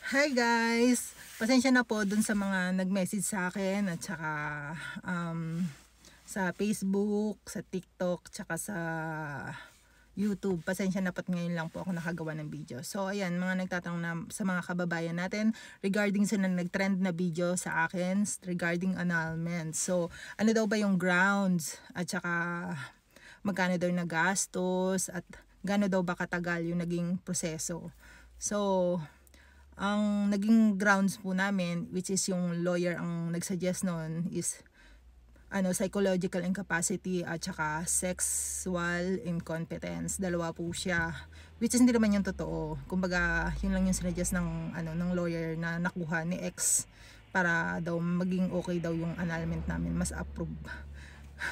Hi guys! Pasensya na po dun sa mga nag-message sa akin at saka sa Facebook, sa TikTok, tsaka sa YouTube. Pasensya na po, ngayon lang po ako nakagawa ng video. So ayan, mga nagtatanong na sa mga kababayan natin regarding sa nag-trend na video sa akin regarding annulment. So ano daw ba yung grounds at saka magkano daw na gastos at gaano daw ba katagal yung naging proseso. So ang naging grounds po namin, which is yung lawyer ang nagsuggest noon, is psychological incapacity at saka sexual incompetence. Dalawa po siya, which is hindi naman yung totoo. Kumbaga yun lang yung sinuggest ng lawyer na nakuha ni ex para daw maging okay daw yung annulment namin, mas approve.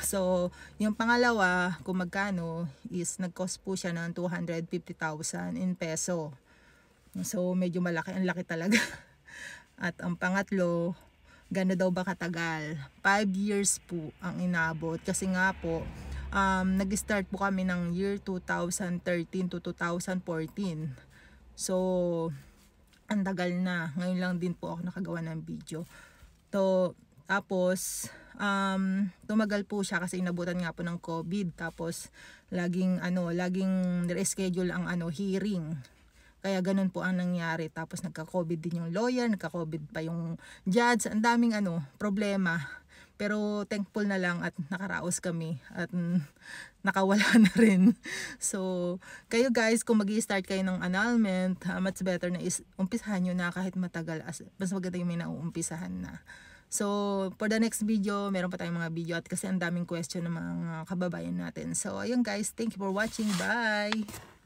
So yung pangalawa kung magkano is nag-cost po siya ng 250,000 in peso. So medyo malaki, ang laki talaga. At ang pangatlo, gano daw ba katagal? 5 years po ang inabot kasi nga po nag-start po kami ng year 2013 to 2014. So ang tagal na. Ngayon lang din po ako nakagawa ng video. Tapos tumagal po siya kasi inabutan nga po ng COVID. Tapos laging reschedule ang hearing. Kaya ganun po ang nangyari. Tapos nagka-COVID din yung lawyer, nagka-COVID pa yung judge. Ang daming problema. Pero thankful na lang at nakaraos kami at nakawala na rin. So, kayo guys, kung magi-start kayo ng annulment, much better na umpisahan nyo na kahit matagal. Mas maganda yung may nauumpisahan na. So, for the next video, meron pa tayong mga video at kasi ang daming question ng mga kababayan natin. So, ayun guys, thank you for watching. Bye!